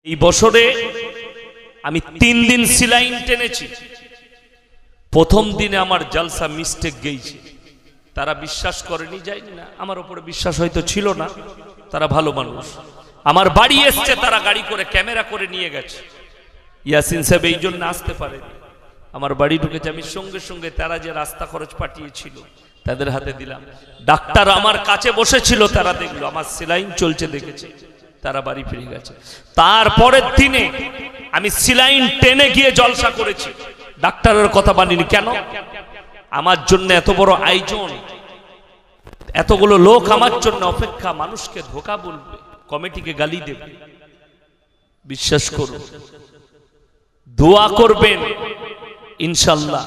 এই বছরে আমি 3 দিন সিলাইন টেনেছি। প্রথম দিনে আমার জলসা মিস্টেক গেছে, তারা বিশ্বাস করেনি, যায়নি না, আমার উপরে বিশ্বাস হয়তো ছিল না, তারা ভালো মানুষ। আমার বাড়ি এসছে, তারা গাড়ি করে ক্যামেরা করে নিয়ে গেছে। ইয়াসিন সাহেব এই জন্য আসতে পারেনি, আমার বাড়ি ঢুকেছে। আমি সঙ্গে সঙ্গে তারা যে রাস্তা খরচ পাঠিয়েছিল তাদের হাতে দিলাম। ডাক্তার আমার কাছে বসেছিল, তারা দেখলো আমার সেলাইন চলছে, দেখেছে, তারা বাড়ি ফিরে গেছে। তারপরের দিনে আমি সিলাইন টেনে গিয়ে জলসা করেছি, ডাক্তারের কথা মানিনি। কেন? আমার জন্য এত বড় আয়োজন, এতগুলো লোক আমার জন্য অপেক্ষা, মানুষকে ধোঁকা বলবে, কমিটিকে গালি দেবে। বিশ্বাস করুন, দোয়া করবেন, ইনশাল্লাহ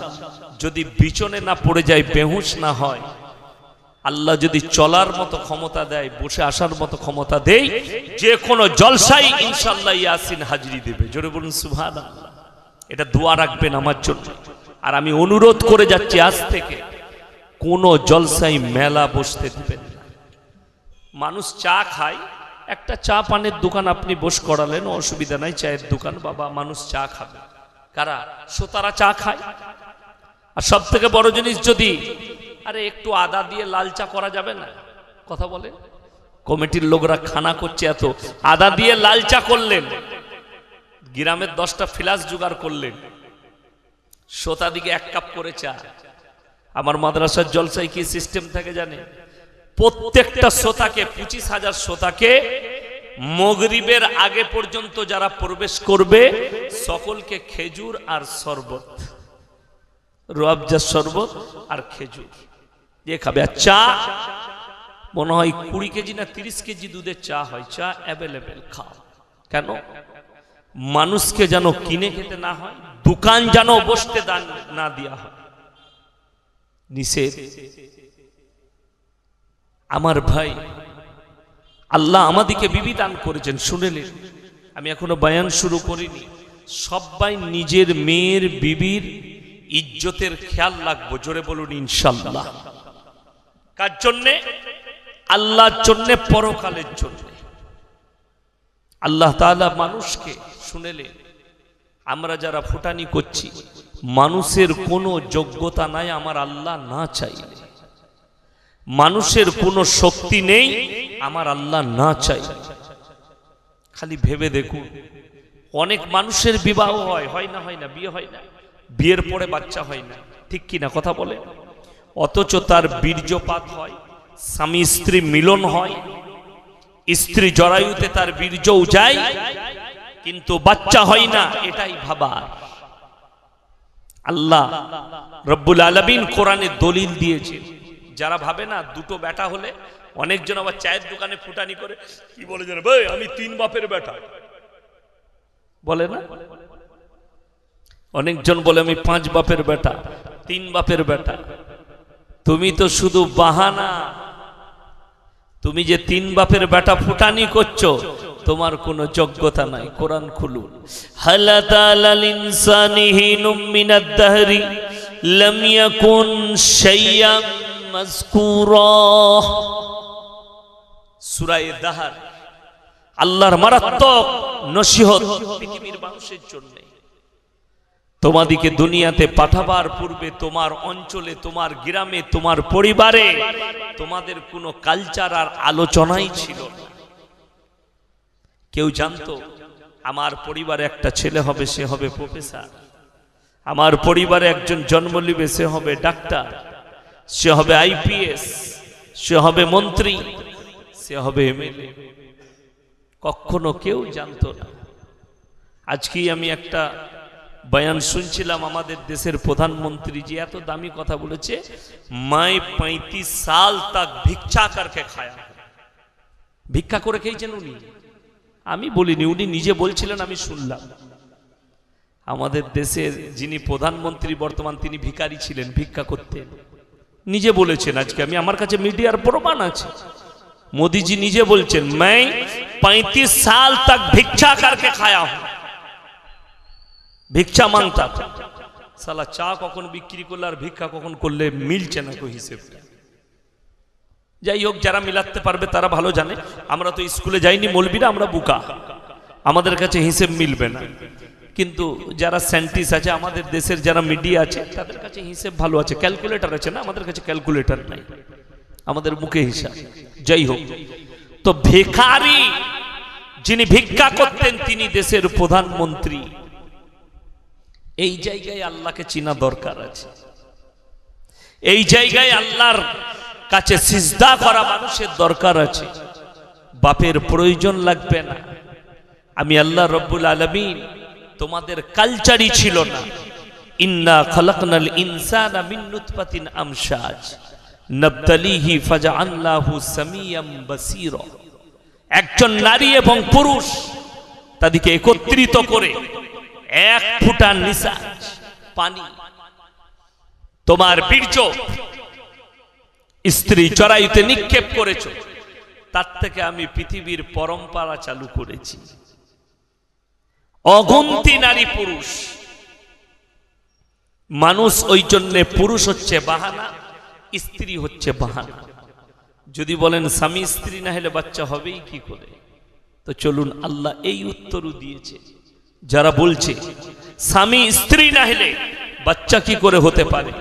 যদি বিচনে না পড়ে যায়, বেহুশ না হয়, আল্লাহ যদি চলার মতো ক্ষমতা দেয়, বসে আসার মতো ক্ষমতা দেয়, যে কোনো জলসাই ইনশাল্লাহ ইয়াসিন হাজিরি দেবে। জোরে বলুন সুবহানাল্লাহ। এটা দোয়া রাখবেন আমার জন্য। আর আমি অনুরোধ করে যাচ্ছি, আজ থেকে কোনো জলসাই মেলা বসতে দিবেন না। মানুষ চা খায়, একটা চা পানের দোকান আপনি বস করালেন, অসুবিধা নাই, চায়ের দোকান, বাবা মানুষ চা খাবে, কারা? শ্রোতারা চা খায়। আর সব থেকে বড় জিনিস, যদি আরে একটু আদা দিয়ে লাল চা করা যাবে না? কথা বলে কমিটির লোকরা খানা করছে, এত আদা দিয়ে লাল চা করলেন, গ্রামের 10টা ফ্লাস জোগাড় করলেন, শ্রোতা দিকে 1 কাপ করে চা। আমার মাদ্রাসার জলসায় কি সিস্টেম থাকে জানে? প্রত্যেকটা শ্রোতাকে, 25,000 শ্রোতাকে মাগরিবের আগে পর্যন্ত যারা প্রবেশ করবে সকলকে খেজুর আর শরবত, রুয়াবজা শরবত আর খেজুর দিয়ে খাবে। আর চা মনে হয় 20 কেজি না 30 কেজি দুধের চা হয়, চা অ্যাভেলেবেল, খাও। কেন? মানুষকে যেন কিনে খেতে না হয়, দোকান যেন বসতে দান না দেওয়া হয়, নিষেধ। আমার ভাই, আল্লাহ আমাদেরকে বিবি দান করেছেন, শুনেলেন। আমি এখনো বয়ান শুরু করিনি। সবাই নিজের মেয়ের, বিবির ইজ্জতের খেয়াল রাখবো। জোরে বলুন ইনশাআল্লাহ। কার জন্যে? আল্লাহর জন্যে, পরকালের জন্যে। আল্লাহ তাআলা মানুষকে, শুনেলেন, আমরা যারা ফুটানি করছি, মানুষের কোনো যোগ্যতা নাই আমার আল্লাহ না চাইলে, মানুষের কোনো শক্তি নেই আমার আল্লাহ না চাইলে। খালি ভেবে দেখুন, অনেক মানুষের বিবাহ হয়, হয় না? হয় না? বিয়ে হয় না, বিয়ের পরে বাচ্চা হয় না, ঠিক কিনা কথা বলে? অথচ তার বীর্যপাত হয়, স্বামী স্ত্রী মিলন হয়, স্ত্রী জরায়ুতে তার বীর্যও যায়, কিন্তু বাচ্চা হয় না। এটাই ভাবার। আল্লাহ রব্বুল আলামিন কোরআনে দলিল দিয়েছে। যারা ভাবে না দুটো বেটা হলে, অনেকজন আবার চায়ের দোকানে ফুটানি করে কি বলে জানো? ভাই আমি 3 বাপের বেটা, বলে না? অনেকজন বলে আমি 5 বাপের বেটা, 3 বাপের বেটা। তুমি তো শুধু বাহানা। তুমি যে 3 বাপের বেটা ফুটানি করছো, তোমার কোনো যোগ্যতা নাই। কোরআন খুলুন। হালাতাল ইনসানি হিনুম মিনাদ দাহরি লাম ইয়াকুন শাইয়াম মাযকুরা। সূরা দাহর, আল্লাহর মারাত্মক নসিহত পৃথিবীর মানুষের জন্য। তোমাদিকে দুনিয়াতে পাঠাবার পূর্বে তোমার অঞ্চলে, তোমার গ্রামে, তোমার পরিবারে তোমাদের কোনো কালচার আর আলোচনাই ছিল না। কেউ জানতো আমার পরিবারে একটা ছেলে হবে, সে হবে প্রফেসর, আমার পরিবারে একজন জন্ম নিবে, সে হবে ডাক্তার, সে হবে আইপিএস, সে হবে মন্ত্রী, সে হবে এমএলএ? কখনো কেউ জানতো না। আজকেই আমি একটা বয়ান শুনছিলাম, আমাদের দেশের প্রধানমন্ত্রী যে এত দামি কথা বলেছে, मैं 35 साल तक भिक्षा करके खाया। ভিক্ষা করে খেয়েছেন উনি, আমি বলিনি, উনি নিজে বলছিলেন, আমি শুনলাম। আমাদের দেশের যিনি প্রধানমন্ত্রী বর্তমান, তিনি ভিখারি ছিলেন, ভিক্ষা করতেন, নিজে বলেছেন। আজকে আমি, আমার কাছে মিডিয়ার প্রমাণ আছে, মোদিজি নিজে বলছেন, मैं 35 साल तक भिक्षा करके खाया हूं। ভিক্ষা মাংতা। সালা চা কখন বিক্রি করলে আর ভিক্ষা কখন করলে মিলছে না কো হিসেবটা। যাই হোক, যারা মিলাতে পারবে তারা ভালো জানে। আমরা তো স্কুলে যাইনি, মৌলবীরা, আমরা বুকা। আমাদের কাছে হিসেব মিলবে না, কিন্তু যারা সায়েন্টিস্ট আছে, আমাদের দেশের যারা মিডিয়া আছে, তাদের কাছে হিসেব ভালো আছে, ক্যালকুলেটর আছে না, আমাদের কাছে ক্যালকুলেটর নাই, আমাদের মুখে হিসাব। যাই হোক, তো ভিখারি যিনি ভিক্ষা করতেন তিনি দেশের প্রধানমন্ত্রী। এই জায়গায় আল্লাহকে চিনা দরকার আছে, এই জায়গায় আল্লাহর কাছে সিজদা করা মানুষের দরকার আছে। বাপের প্রয়োজন লাগবে না। আমি আল্লাহ রব্বুল আলামিন তোমাদের কালচারই ছিল না। ইন্না খালাকনাল ইনসানা মিন নুতফাতিন আমশাজ নাবতালিহি ফাজআলনাহু সামিয়াম বাসীরা। একজন নারী এবং পুরুষ তাদেরকে একত্রিত করে এক ফোঁটা নিঃশ্বাস পানি, তোমার বীর্য স্ত্রী চড়াইতে নিক্ষেপ করেছো, তার থেকে আমি পৃথিবীর পরম্পরা চালু করেছি। অগন্তি নারী পুরুষ, মানুষ ওই জন্যে পুরুষ হচ্ছে বাহানা, স্ত্রী হচ্ছে বাহানা। যদি বলেন স্বামী স্ত্রী না হলে বাচ্চা হবেই কি করে, তো চলুন আল্লাহ এই উত্তরও দিয়েছে। যারা বলছে স্বামী স্ত্রী না হলে বাচ্চা কি করে হতে পারে,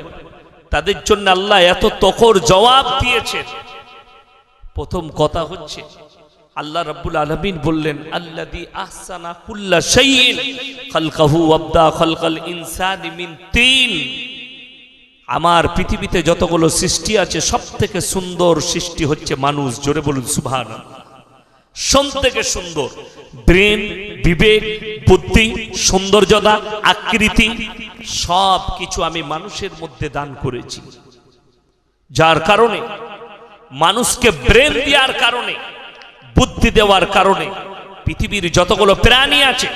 তাদের জন্য আল্লাহ এত তখর জবাব দিয়েছেন। প্রথম কথা হচ্ছে আল্লাহ রাব্বুল আলামিন বললেন, আল্লাযী আহসানা কুল্লা শাইইন খালকাহু ওয়াবদা খালকাল ইনসানি মিন তিন। আমার পৃথিবীতে যতগুলো সৃষ্টি আছে সবথেকে সুন্দর সৃষ্টি হচ্ছে মানুষ। জোরে বলুন সুবহানাল্লাহ। সবথেকে সুন্দর ব্রেন, বিবেক, বুদ্ধি, সৌন্দর্যতা, আকৃতি সব কিছু আমি মানুষের মধ্যে দান করেছি। যার কারণে মানুষকে ব্রেন দেওয়ার কারণে, বুদ্ধি দেওয়ার কারণে পৃথিবীর যতগুলো প্রাণী আছে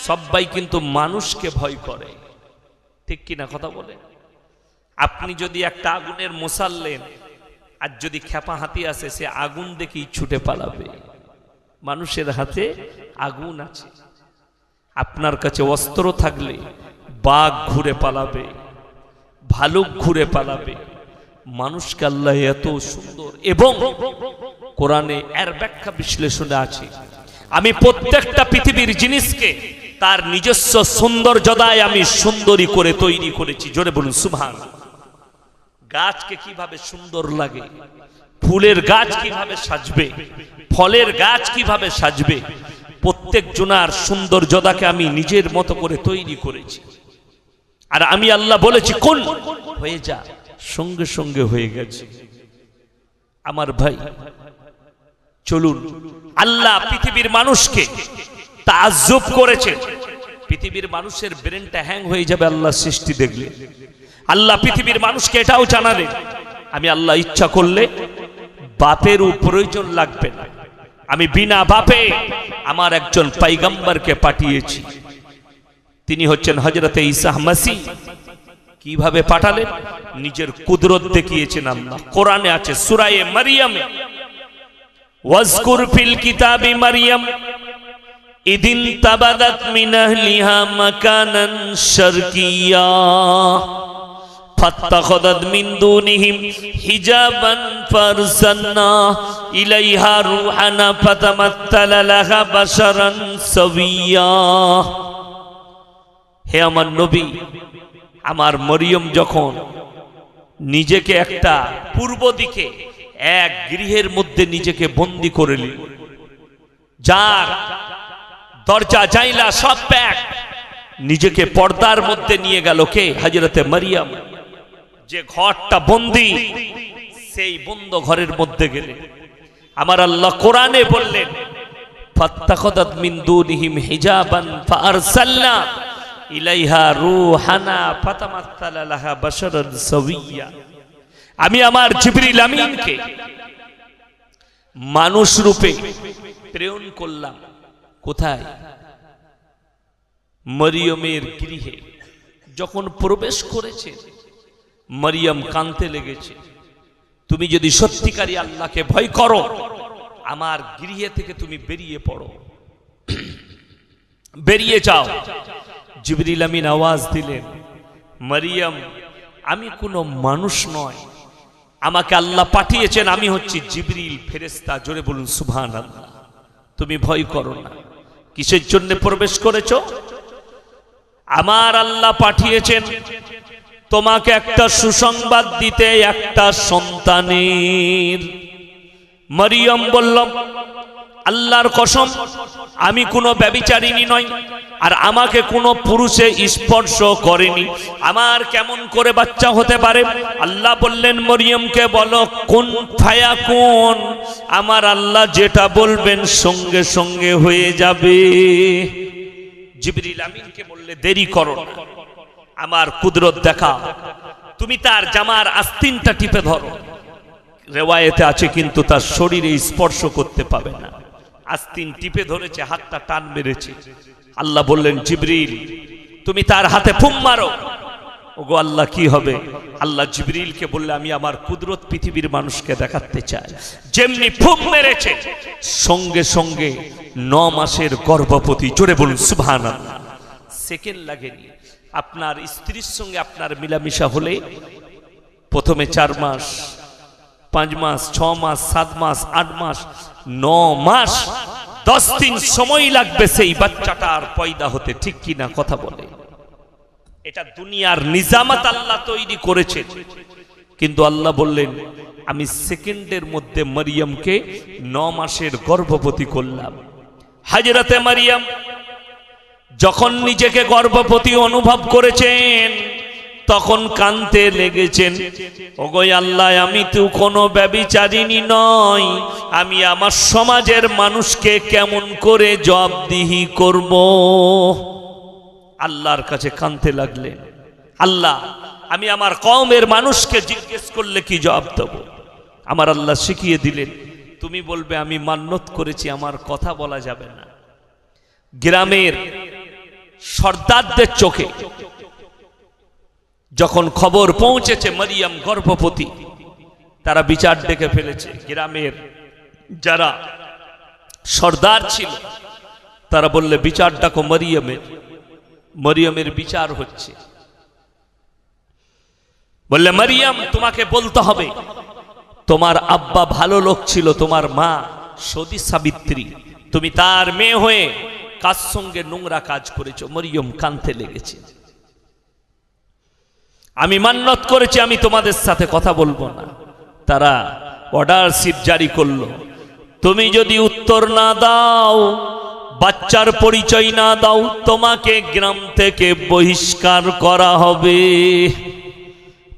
সবাই কিন্তু মানুষকে ভয় করে। ঠিক কিনা কথা বলে? আপনি যদি একটা আগুনের মশাল নেন আর যদি খেপা হাতি আসে, সে আগুন দেখেই ছুটে পালাবে। মানুষের হাতে আগুন আছে। আপনার কাছে অস্ত্র থাকলে বাঘ ঘুরে পালাবে, ভালুক ঘুরে পালাবে। মানুষকে আল্লাহ এত সুন্দর, এবং কোরআনে এর ব্যাখ্যা বিশ্লেষণে আছে, আমি প্রত্যেকটা পৃথিবীর জিনিসকে তার নিজস্ব সৌন্দর্যতায় আমি সুন্দরী করে তৈরি করেছি। জোরে বলুন সুবহানাল্লাহ। গাছকে কিভাবে সুন্দর লাগে, ফুলের গাছ কিভাবে সাজবে, ফলের গাছ কিভাবে সাজবে, প্রত্যেক জনার সৌন্দর্যতাকে আমি নিজের মতো করে তৈরি করেছি। আর আমি আল্লাহ বলেছি কোন হয়ে যা, সঙ্গে সঙ্গে হয়ে গেছে। আমার ভাই চলুন, আল্লাহ পৃথিবীর মানুষকে তাজ্জুব করেছেন। পৃথিবীর মানুষের ব্রেনটা হ্যাং হয়ে যাবে আল্লাহ সৃষ্টি দেখলে। আল্লাহ পৃথিবীর মানুষকে এটাও জানালেন, আমি আল্লাহ ইচ্ছা করলে বাপেরও প্রয়োজন লাগবে না, আমি বিনা বাপে আমার একজন পয়গম্বরকে পাঠিয়েছি। তিনি হচ্ছেন হযরতে ঈসা মাসিহ। কিভাবে পাঠালেন? নিজের কুদরত দেখিয়েছেন আল্লাহ। কোরআনে আছে সূরা মারইয়ামে, ওয়াজকুর ফিল কিতাবি মারইয়াম ইদিন তাবাদাত মিন আহলিহা মাকানান শারকিয়্যা ফাত্তাখাযাত মিন দুনিহিম হিজাবান ফারসালনা ইলাইহা রূহানা ফাতামাত্তালা লাহা বাশারান সাবিয়্যা। হে আমার নবী, আমার মরিয়ম যখন নিজেকে একটা পূর্ব দিকে এক গৃহের মধ্যে নিজেকে বন্দী করে নিল, যার দরজা জাইলা সব প্যাক, নিজেকে পর্দার মধ্যে নিয়ে গেল কে? হযরতে মারইয়াম। যে ঘরটা বন্দী, সেই বন্ধ ঘরের মধ্যে গেলে আমার আল্লাহ কোরআনে বললেন, ফাত্তাখাযাত মিন দুনিহিম হিজাবান ফাআরসালনা ইলাইহা রূহানা ফাতামাত্তালা লাহা বাশারান সাবিয়্যা। আমি আমার জিবরিল আমিনকে মানুষ রূপে প্রেরণ করলাম। কোথায়? মরিয়মের গৃহে। যখন প্রবেশ করেছে মরিয়ম কাঁদতে লেগেছে। তুমি যদি সত্যিকারী আল্লাহকে ভয় করো, আমার গৃহে থেকে তুমি বেরিয়ে পড়ো, বেরিয়ে যাও। জিবরিল আমিন আওয়াজ দিলেন, মরিয়ম, আমি কোনো মানুষ নয়, আমাকে আল্লাহ পাঠিয়েছেন, আমি হচ্ছি জিবরিল ফেরেশতা। জোরে বলুন সুবহানাল্লাহ। তুমি ভয় করো না। কিসের জন্য প্রবেশ করেছো? আমার আল্লাহ পাঠিয়েছেন তোমাকে একটা সুসংবাদ দিতে, একটা সন্তানের। মরিয়ম বলল, আল্লাহর কসম, আমি কোনো ব্যভিচারিণী নই, আর আমাকে কোনো পুরুষে স্পর্শ করেনি, আমার কেমন করে বাচ্চা হতে পারে? আল্লাহ বললেন মরিয়মকে বলো কুন ফায়াকুন, আমার আল্লাহ যেটা বলবেন সঙ্গে সঙ্গে হয়ে যাবে। জিবরিল আমিনকে বললে দেরি করো না, আমার কুদরত দেখা, তুমি তার জামার আস্তিনটা টিপে ধরো। রেওয়ায়েতে আছে কিন্তু তার শরীরে স্পর্শ করতে পাবে না। আস্তিন টিপে ধরেছে, হাতটা টান মেরেছে। আল্লাহ বললেন জিবরিল তুমি তার হাতে ফুম মারো। ওগো আল্লাহ কি হবে? আল্লাহ জিবরিলকে বললে আমি আমার কুদরত পৃথিবীর মানুষকে দেখাতে চাই। যেমনি ফুম মেরেছে সঙ্গে সঙ্গে 9 মাসের গর্ভবতী। জোরে বলুন সুবহানাল্লাহ। সেকেন্ড লাগেনি। আপনার স্ত্রীর সঙ্গে আপনার মিলামিশা হলে প্রথমে 4 মাস, 5 মাস, 6 মাস, 7 মাস, 8 মাস, 9 মাস, 10 দিন সময় লাগবে সেই বাচ্চাটার পয়দা হতে। ঠিক কি না? কথা বলে। এটা দুনিয়ার নিজামত আল্লাহ তৈরি করেছে, কিন্তু আল্লাহ বললেন আমি সেকেন্ডের মধ্যে মরিয়মকে 9 মাসের গর্ভবতী করলাম। হযরতে মরিয়ম যখন নিজেকে গর্ভবতী অনুভব করেছেন তখন কাঁদতে লেগেছেন। ওগো আল্লাহ, আমি তো কোনো ব্যভিচারিণী নই, আমি আমার সমাজের মানুষকে কেমন করে জবাবদিহি করব? আল্লাহর কাছে কাঁদতে লাগলেন। আল্লাহ, আমি আমার কওমের মানুষকে জিজ্ঞেস করলে কি জবাব দেব? আমার আল্লাহ শিখিয়ে দিলেন, তুমি বলবে আমি মান্নত করেছি, আমার কথা বলা যাবে না। গ্রামের সর্দারদের চোখে যখন খবর পৌঁছেছে মরিয়ম গর্ভবতী, তারা বিচার ডেকে ফেলেছে। গ্রামের যারা সর্দার ছিল তারা বললে বিচার ডাকো মরিয়মের। মরিয়মের বিচার হচ্ছে। বললে মরিয়ম তোমাকে বলতে হবে তোমার আব্বা ভালো লোক ছিল, তোমার মা সতী সাবিত্রী, তুমি তার মেয়ে হয়ে কার সঙ্গে নোংরা কাজ করেছো। মরিয়ম কাঁদতে লেগেছে। আমি মান্নত করেছি আমি তোমাদের সাথে কথা বলবো না। তারা অর্ডারশিপ জারি করলো, তুমি যদি উত্তর না দাও, বাচ্চার পরিচয় না দাও, তোমাকে গ্রাম থেকে বহিষ্কার করা হবে।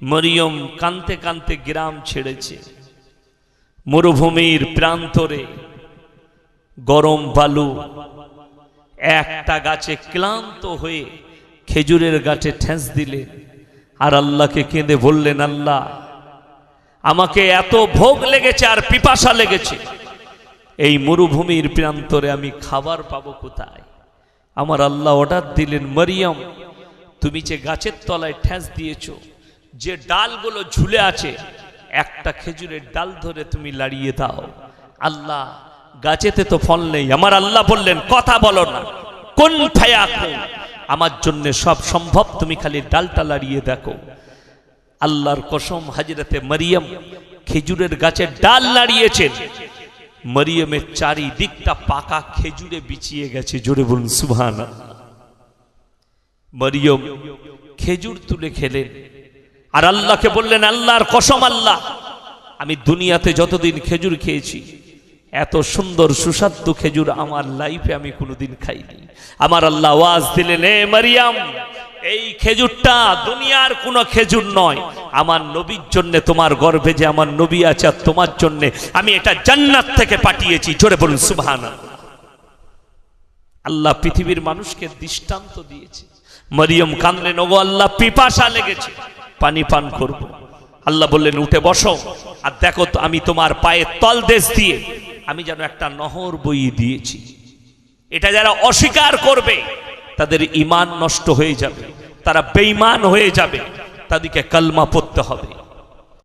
মরিয়ম কাঁদতে কাঁদতে গ্রাম ছেড়েছে। মরুভূমির প্রান্তরে গরম বালু, একটা গাছে ক্লান্ত হয়ে খেজুরের গাছে ঠেস দিলেন আর আল্লাহকে কেঁদে বললেন, আল্লাহ আমাকে এত ভোগ লেগেছে আর পিপাসা লেগেছে, এই মরুভূমির প্রান্তরে আমি খাবার পাবো কোথায়? আমার আল্লাহ অর্ডার দিলেন, মরিয়ম তুমি যে গাছের তলায় ঠেস দিয়েছো, যে ডালগুলো ঝুলে আছে, একটা খেজুরের ডাল ধরে তুমি লাড়িয়ে দাও। আল্লাহ গাছেতে তো ফল নেই। আমার আল্লাহ বললেন কথা বলো না, কোন ফায়াকুন, আমার জন্য সব সম্ভব, তুমি খালি ডালটা লাড়িয়ে দেখো। আল্লাহর কসম, হযরতে মরিয়ম খেজুরের গাছের ডাল নাড়িয়েছেন। মরিয়মের চারিদিকটা পাকা খেজুরে বিছিয়ে গেছে। জোরে বলুন সুবহানাল্লাহ। মরিয়ম খেজুর তুলে খেলেন আর আল্লাহকে বললেন, আল্লাহর কসম আল্লাহ, আমি দুনিয়াতে যতদিন খেজুর খেয়েছি এত সুন্দর সুস্বাদু খেজুর আমার লাইফে আমি কোনোদিন খাইনি। আমার আল্লাহ ওয়াজ দিলেন, এ মরিয়ম এই খেজুরটা দুনিয়ার কোনো খেজুর নয়, আমার নবীর জন্য, তোমার গর্ভে যে আমার নবী আছে আর তোমার জন্য আমি এটা জান্নাত থেকে পাঠিয়েছি। জোরে বলুন সুবহানাল্লাহ। আল্লাহ পৃথিবীর মানুষকে দৃষ্টান্ত দিয়েছে। মরিয়ম কাঁদলেন, ওগো আল্লাহ পিপাসা লেগেছে, পানি পান করব। আল্লাহ বললেন উঠে বসো আর দেখো তো আমি তোমার পায়ে তলদেশ দিয়ে আমি যেন একটা নহর বইয়ে দিয়েছি। এটা যারা অস্বীকার করবে তাদের ঈমান নষ্ট হয়ে যাবে, তারা বেঈমান হয়ে যাবে, তাদেরকে কালমা পড়তে হবে।